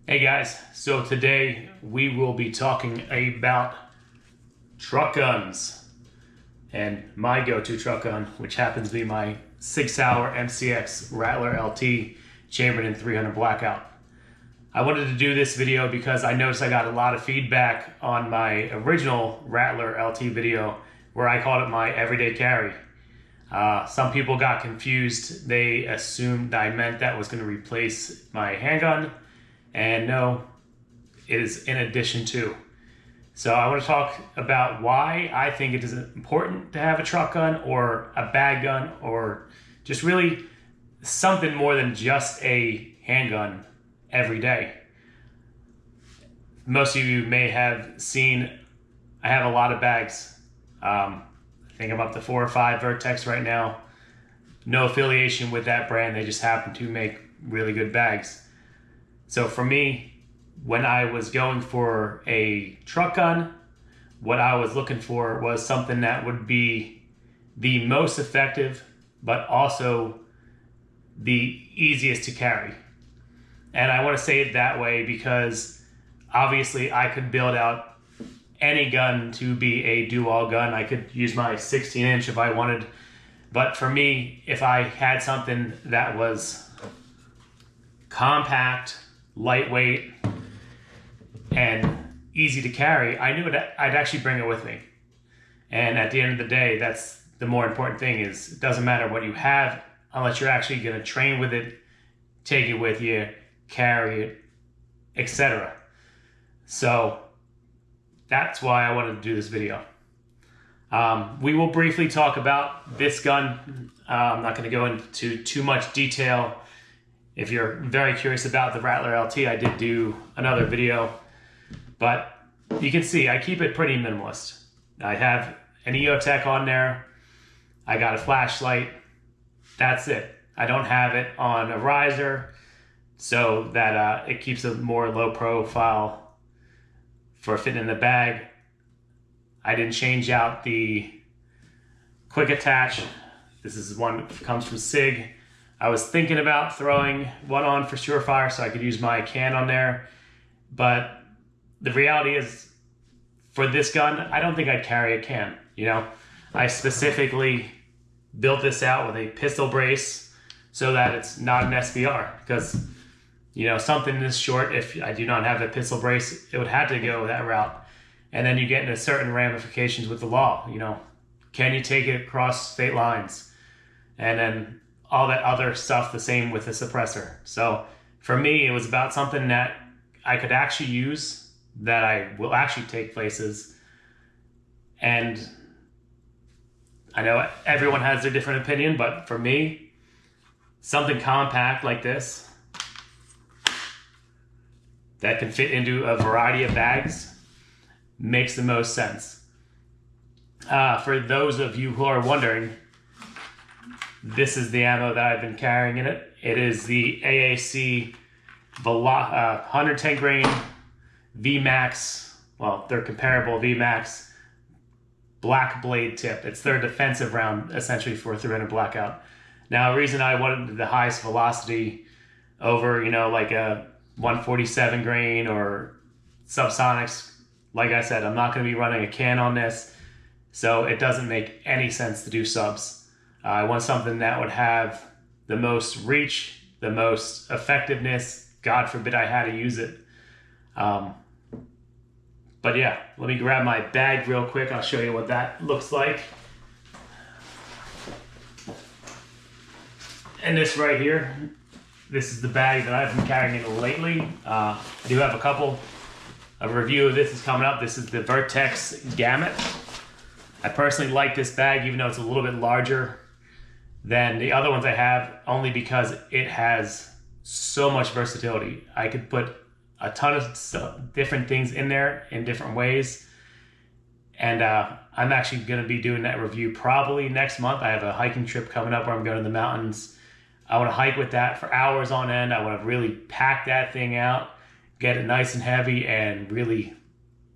Hey guys, so today we will be talking about truck guns and my go-to truck gun, which happens to be my Sauer MCX Rattler LT chambered in 300 Blackout. I wanted to do this video because I noticed I got a lot of feedback on my original Rattler LT video where I called it my everyday carry. Some people got confused. They assumed I meant that was going to replace my handgun. And no, it is in addition to. So I want to talk about why I think it is important to have a truck gun or a bag gun or just really something more than just a handgun every day. Most of you may have seen I have a lot of bags. I think I'm up to 4 or 5 Vertx right now. No affiliation with that brand. They just happen to make really good bags. So for me, when I was going for a truck gun, what I was looking for was something that would be the most effective, but also the easiest to carry. And I want to say it that way because obviously I could build out any gun to be a do-all gun. I could use my 16-inch if I wanted. But for me, if I had something that was compact, lightweight, and easy to carry, I knew I'd actually bring it with me. And at the end of the day, that's the more important thing. Is it doesn't matter what you have unless you're actually going to train with it, take it with you, carry it, etc. So that's why I wanted to do this video. We will briefly talk about this gun. I'm not going to go into too much detail. If you're very curious about the Rattler LT, I did do another video, but you can see I keep it pretty minimalist. I have an EOTech on there. I got a flashlight. That's it. I don't have it on a riser so that it keeps a more low profile for fitting in the bag. I didn't change out the quick attach. This is one that comes from SIG. I was thinking about throwing one on for Surefire so I could use my can on there. But the reality is, for this gun, I don't think I'd carry a can. You know, I specifically built this out with a pistol brace so that it's not an SBR. Because, you know, something this short, if I do not have a pistol brace, it would have to go that route. And then you get into certain ramifications with the law. You know, can you take it across state lines? And then all that other stuff, the same with the suppressor. So for me, it was about something that I could actually use, that I will actually take places. And I know everyone has their different opinion, but for me, something compact like this that can fit into a variety of bags makes the most sense. For those of you who are wondering, this is the ammo that I've been carrying in it. It is the AAC 110 grain VMAX. Well, they're comparable VMAX black blade tip. It's their defensive round, essentially, for 300 Blackout. Now, the reason I wanted the highest velocity over, you know, like a 147 grain or subsonics, like I said, I'm not going to be running a can on this, so it doesn't make any sense to do subs. I want something that would have the most reach, the most effectiveness. God forbid I had to use it. But yeah, let me grab my bag real quick. I'll show you what that looks like. And this right here, this is the bag that I've been carrying in lately. I do have a couple. A review of this is coming up. This is the Vertx Gamut. I personally like this bag, even though it's a little bit larger than the other ones I have, only because it has so much versatility. I could put a ton of different things in there in different ways. And I'm actually going to be doing that review probably next month. I have a hiking trip coming up where I'm going to the mountains. I want to hike with that for hours on end. I want to really pack that thing out, get it nice and heavy, and really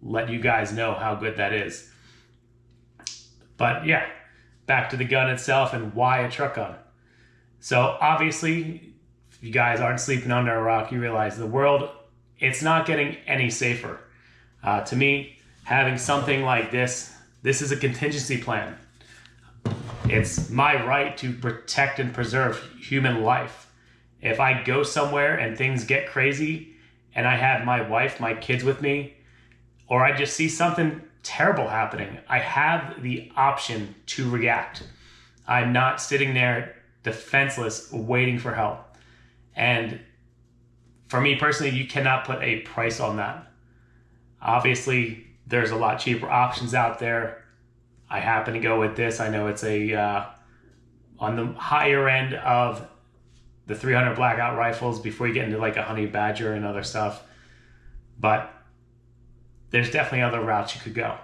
let you guys know how good that is. But yeah, back to the gun itself and why a truck gun. So obviously, if you guys aren't sleeping under a rock, you realize the world it's not getting any safer. To me, having something like this is a contingency plan. It's my right to protect and preserve human life. If I go somewhere and things get crazy and I have my wife, my kids with me, or I just see something terrible happening, I have the option to react. I'm not sitting there defenseless waiting for help. And for me personally, you cannot put a price on that. Obviously, there's a lot cheaper options out there. I happen to go with this. I know it's on the higher end of the 300 Blackout rifles before you get into like a Honey Badger and other stuff. But there's definitely other routes you could go.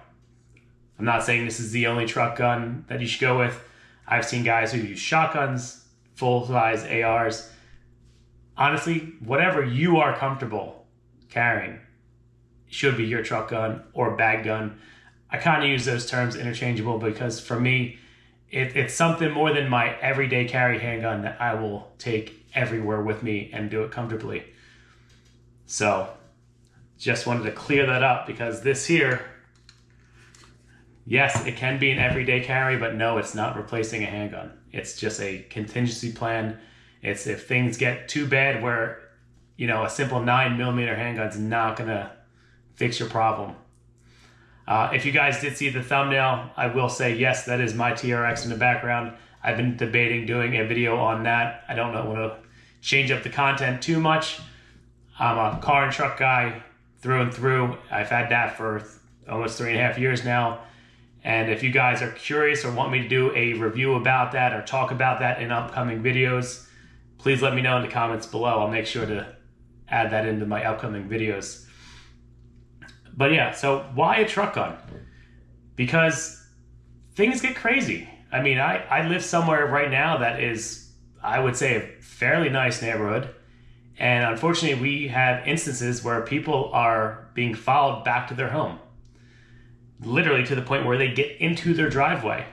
I'm not saying this is the only truck gun that you should go with. I've seen guys who use shotguns, full-size ARs. Honestly, whatever you are comfortable carrying should be your truck gun or bag gun. I kind of use those terms interchangeable because for me, it's something more than my everyday carry handgun that I will take everywhere with me and do it comfortably. So just wanted to clear that up because this here, yes, it can be an everyday carry, but no, it's not replacing a handgun. It's just a contingency plan. It's if things get too bad where, you know, a simple 9mm handgun's not gonna fix your problem. If you guys did see the thumbnail, I will say, yes, that is my TRX in the background. I've been debating doing a video on that. I don't want to change up the content too much. I'm a car and truck guy through and through. I've had that for almost 3.5 years now. And if you guys are curious or want me to do a review about that or talk about that in upcoming videos, please let me know in the comments below. I'll make sure to add that into my upcoming videos. But yeah, so why a truck gun? Because things get crazy. I mean, I live somewhere right now that is, I would say, a fairly nice neighborhood. And unfortunately, we have instances where people are being followed back to their home. Literally to the point where they get into their driveway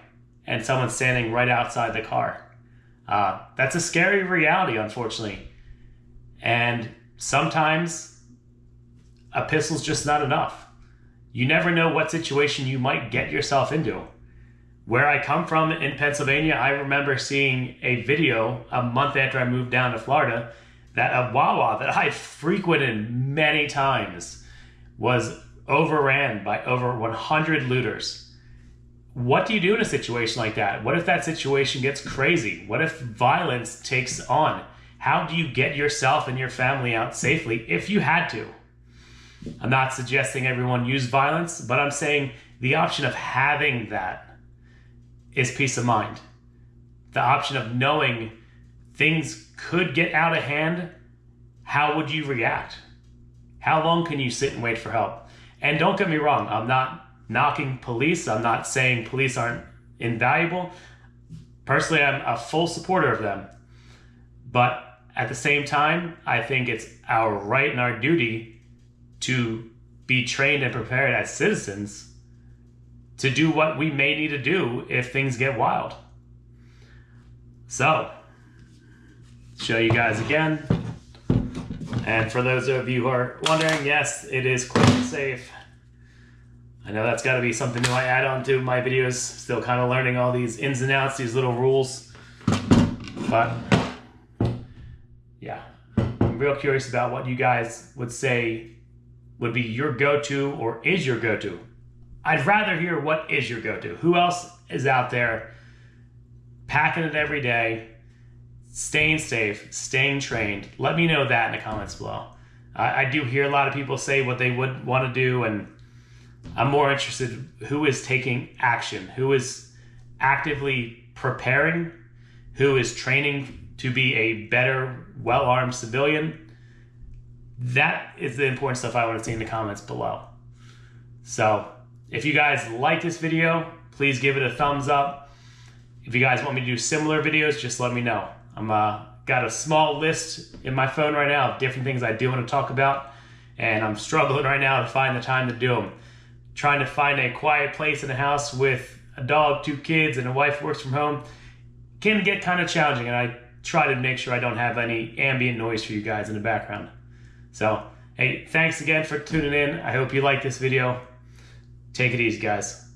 and someone's standing right outside the car. That's a scary reality, unfortunately. And sometimes a pistol's just not enough. You never know what situation you might get yourself into. Where I come from in Pennsylvania, I remember seeing a video a month after I moved down to Florida that a Wawa that I frequented many times was overran by over 100 looters. What do you do in a situation like that? What if that situation gets crazy? What if violence takes on? How do you get yourself and your family out safely if you had to? I'm not suggesting everyone use violence, but I'm saying the option of having that is peace of mind. The option of knowing things could get out of hand. How would you react? How long can you sit and wait for help? And don't get me wrong, I'm not knocking police. I'm not saying police aren't invaluable. Personally, I'm a full supporter of them. But at the same time, I think it's our right and our duty to be trained and prepared as citizens to do what we may need to do if things get wild. So, show you guys again. And for those of you who are wondering, yes, it is quick and safe. I know that's got to be something new I add on to my videos. Still kind of learning all these ins and outs, these little rules. But yeah, I'm real curious about what you guys would say would be your go-to or is your go-to. I'd rather hear what is your go-to. Who else is out there packing it every day, staying safe, staying trained? Let me know that in the comments below. I do hear a lot of people say what they would want to do, and I'm more interested in who is taking action, who is actively preparing, who is training to be a better, well-armed civilian. That is the important stuff I want to see in the comments below. So if you guys like this video, please give it a thumbs up. If you guys want me to do similar videos, just let me know. I'm got a small list in my phone right now of different things I do want to talk about, and I'm struggling right now to find the time to do them. Trying to find a quiet place in the house with a dog, 2 kids, and a wife who works from home can get kind of challenging, and I try to make sure I don't have any ambient noise for you guys in the background. So Hey, thanks again for tuning in. I hope you like this video. Take it easy, guys.